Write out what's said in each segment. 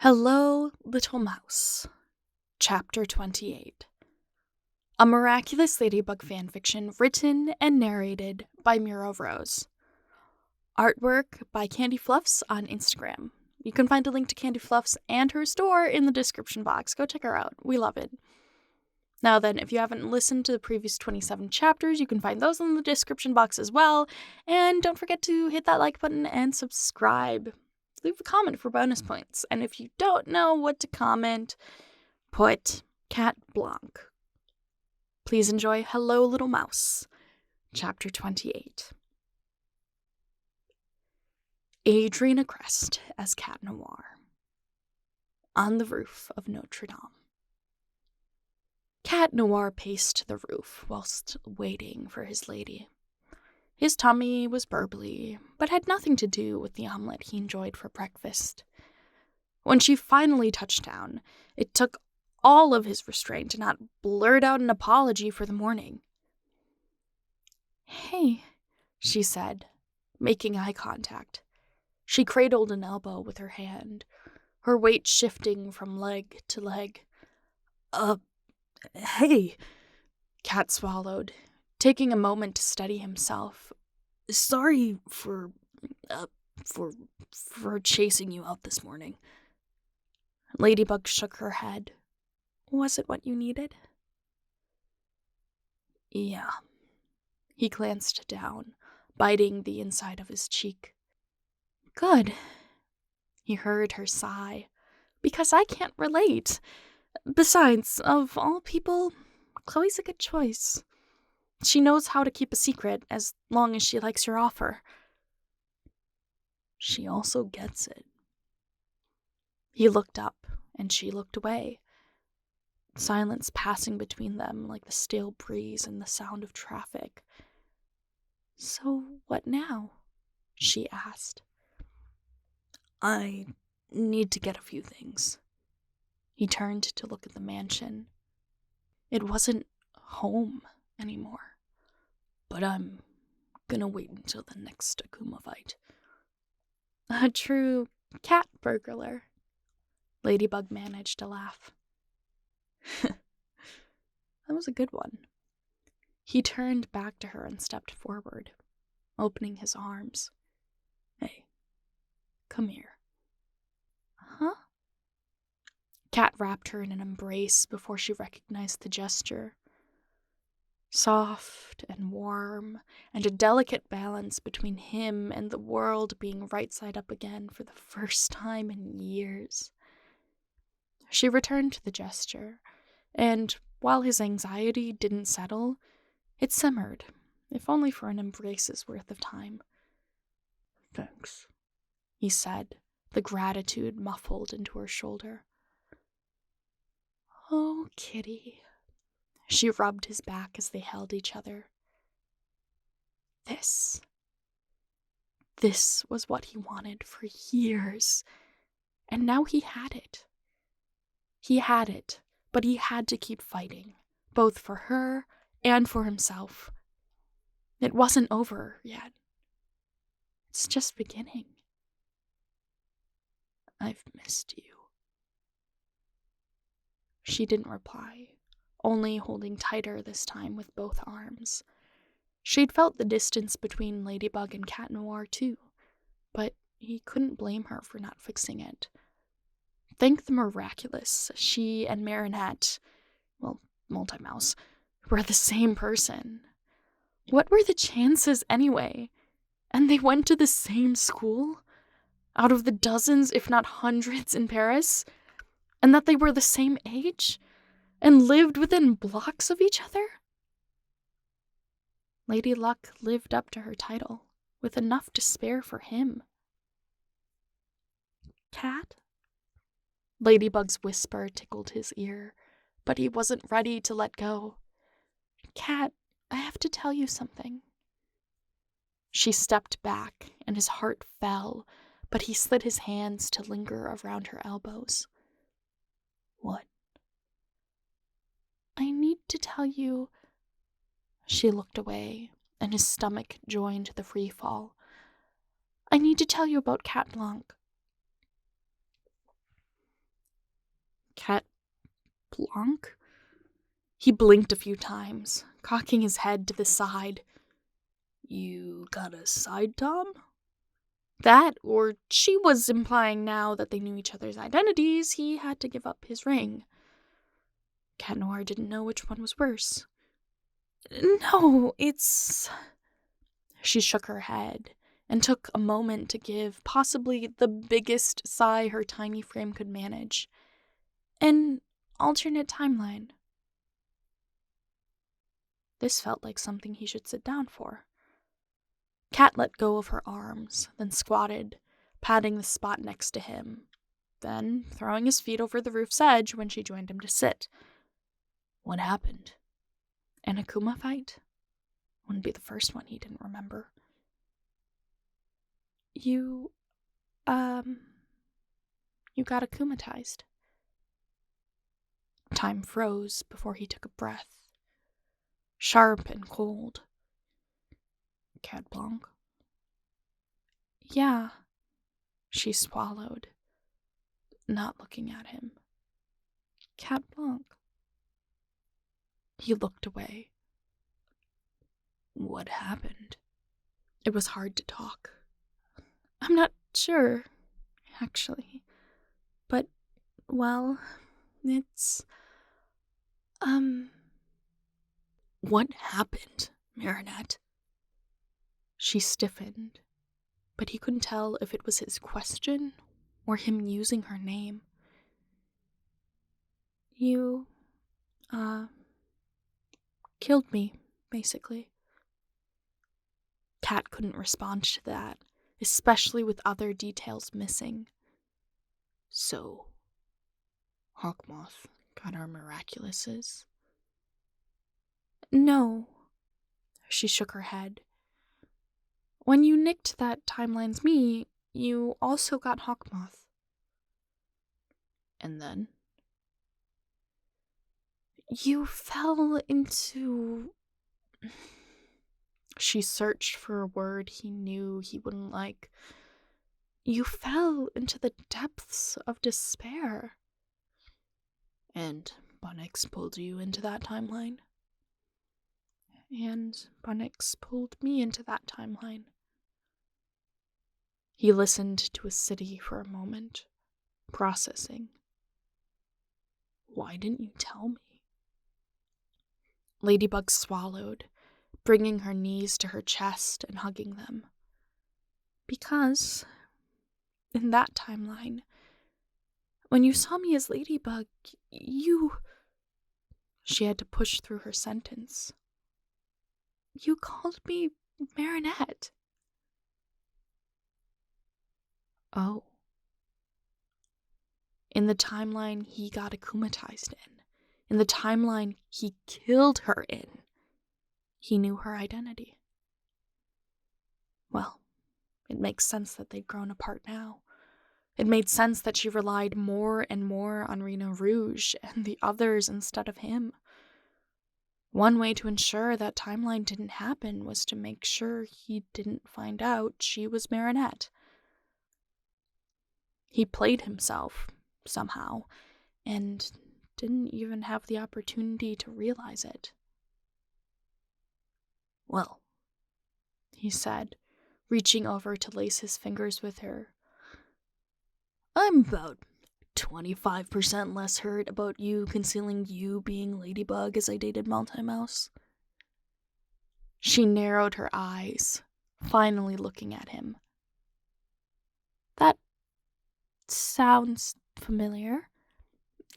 Hello, Little Mouse. Chapter 28. A Miraculous Ladybug Fanfiction written and narrated by Mira Rose. Artwork by CandyFluffs on Instagram. You can find a link to CandyFluffs and her store in the description box. Go check her out. We love it. Now then, if you haven't listened to the previous 27 chapters, you can find those in the description box as well. And don't forget to hit that like button and subscribe. Leave a comment for bonus points. And if you don't know what to comment, put Cat Blanc. Please enjoy Hello, Little Mouse, Chapter 28. Adrien Agreste as Cat Noir. On the roof of Notre Dame. Cat Noir paced the roof whilst waiting for his lady. His tummy was burbly, but had nothing to do with the omelet he enjoyed for breakfast. When she finally touched down, it took all of his restraint to not blurt out an apology for the morning. "Hey," she said, making eye contact. She cradled an elbow with her hand, her weight shifting from leg to leg. Hey," Cat swallowed, taking a moment to steady himself. "Sorry for chasing you out this morning." Ladybug shook her head. "Was it what you needed?" "Yeah." He glanced down, biting the inside of his cheek. "Good." He heard her sigh. "Because I can't relate. Besides, of all people, Chloe's a good choice. She knows how to keep a secret as long as she likes your offer." "She also gets it." He looked up, and she looked away. Silence passing between them like the stale breeze and the sound of traffic. "So what now?" she asked. "I need to get a few things." He turned to look at the mansion. It wasn't home anymore. But I'm gonna wait until the next Akuma fight. "A true cat burglar." Ladybug managed to laugh. That was a good one. He turned back to her and stepped forward, opening his arms. "Hey, come here." "Huh?" Cat wrapped her in an embrace before she recognized the gesture. Soft and warm, and a delicate balance between him and the world being right side up again for the first time in years. She returned to the gesture, and while his anxiety didn't settle, it simmered, if only for an embrace's worth of time. "Thanks," he said, the gratitude muffled into her shoulder. "Oh, kitty." She rubbed his back as they held each other. This was what he wanted for years, and now he had it. He had it, but he had to keep fighting, both for her and for himself. It wasn't over yet. It's just beginning. "I've missed you." She didn't reply, only holding tighter this time with both arms. She'd felt the distance between Ladybug and Cat Noir too, but he couldn't blame her for not fixing it. Thank the miraculous, she and Marinette, well, MultiMouse, were the same person. What were the chances anyway? And they went to the same school? Out of the dozens, if not hundreds, in Paris? And that they were the same age? And lived within blocks of each other? Lady Luck lived up to her title, with enough to spare for him. "Cat?" Ladybug's whisper tickled his ear, but he wasn't ready to let go. "Cat, I have to tell you something." She stepped back, and his heart fell, but he slid his hands to linger around her elbows. "What?" "I need to tell you." She looked away, and his stomach joined the free fall. "I need to tell you about Cat Blanc." Blanc? He blinked a few times, cocking his head to the side. You got a side, Tom? That, or she was implying now that they knew each other's identities, he had to give up his ring. Cat Noir didn't know which one was worse. No, it's... She shook her head and took a moment to give possibly the biggest sigh her tiny frame could manage. An alternate timeline. This felt like something he should sit down for. Cat let go of her arms, then squatted, patting the spot next to him, then throwing his feet over the roof's edge when she joined him to sit. What happened? An Akuma fight? Wouldn't be the first one he didn't remember. You got akumatized. Time froze before he took a breath. Sharp and cold. Cat Blanc? Yeah, she swallowed, not looking at him. Cat Blanc. He looked away. What happened? It was hard to talk. I'm not sure, actually. But, well, it's... What happened, Marinette? She stiffened, but he couldn't tell if it was his question or him using her name. You, killed me, basically. Cat couldn't respond to that, especially with other details missing. So, Hawkmoth got our Miraculouses? No. She shook her head. When you nicked that timeline's me, you also got Hawkmoth. And then? You fell into... She searched for a word he knew he wouldn't like. You fell into the depths of despair. And Bunnix pulled you into that timeline. And Bunnix pulled me into that timeline. He listened to a city for a moment, processing. Why didn't you tell me? Ladybug swallowed, bringing her knees to her chest and hugging them. Because, in that timeline, when you saw me as Ladybug, you... She had to push through her sentence. You called me Marinette. Oh. In the timeline he got akumatized in the timeline he killed her in, he knew her identity. Well, it makes sense that they'd grown apart now. It made sense that she relied more and more on Rena Rouge and the others instead of him. One way to ensure that timeline didn't happen was to make sure he didn't find out she was Marinette. He played himself, somehow, and didn't even have the opportunity to realize it. Well, he said, reaching over to lace his fingers with her. I'm about 25% less hurt about you concealing you being Ladybug as I dated MultiMouse. She narrowed her eyes, finally looking at him. That sounds familiar.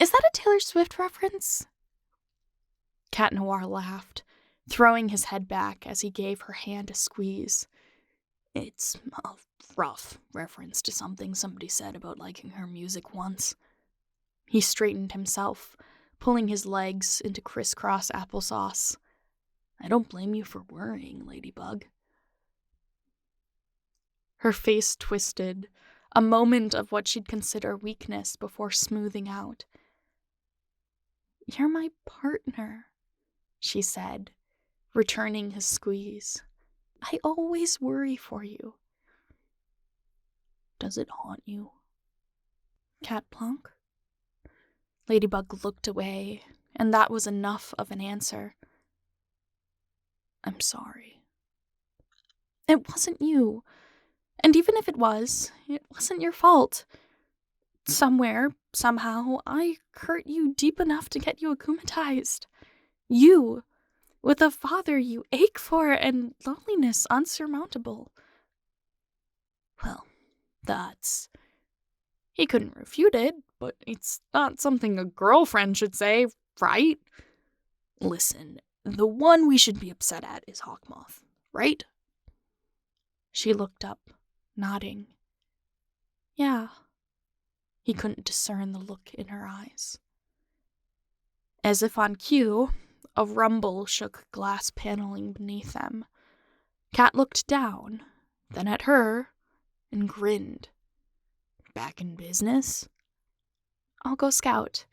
Is that a Taylor Swift reference? Cat Noir laughed, throwing his head back as he gave her hand a squeeze. It's a rough reference to something somebody said about liking her music once. He straightened himself, pulling his legs into crisscross applesauce. I don't blame you for worrying, Ladybug. Her face twisted, a moment of what she'd consider weakness before smoothing out. You're my partner, she said, returning his squeeze. I always worry for you. Does it haunt you? Cat Blanc? Ladybug looked away, and that was enough of an answer. I'm sorry. It wasn't you. And even if it wasn't your fault. Somewhere, somehow, I hurt you deep enough to get you akumatized. You, with a father you ache for and loneliness unsurmountable. Well, that's... He couldn't refute it, but it's not something a girlfriend should say, right? Listen, the one we should be upset at is Hawkmoth, right? She looked up, nodding. Yeah. He couldn't discern the look in her eyes. As if on cue, a rumble shook glass paneling beneath them. Cat looked down, then at her, and grinned. Back in business? I'll go scout.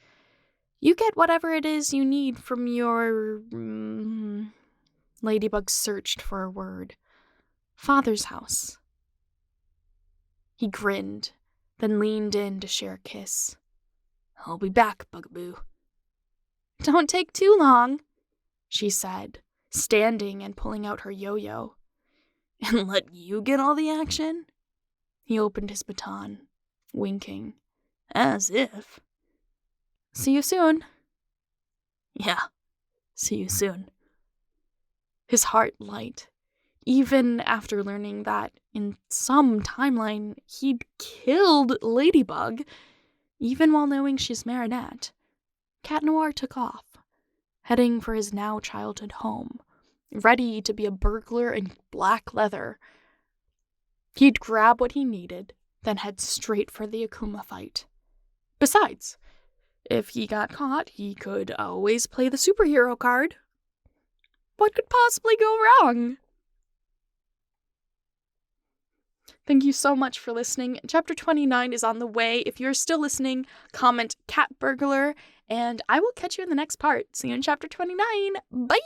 You get whatever it is you need from your... Ladybug searched for a word. Father's house. He grinned, then leaned in to share a kiss. I'll be back, Bugaboo. Don't take too long, she said, standing and pulling out her yo-yo. And let you get all the action? He opened his baton, winking. As if. See you soon. Yeah, see you soon. His heart light, even after learning that in some timeline he'd killed Ladybug, even while knowing she's Marinette. Cat Noir took off, heading for his now childhood home, ready to be a burglar in black leather. He'd grab what he needed, then head straight for the Akuma fight. Besides, if he got caught, he could always play the superhero card. What could possibly go wrong? Thank you so much for listening. Chapter 29 is on the way. If you're still listening, comment Cat Burglar, and I will catch you in the next part. See you in Chapter 29. Bye!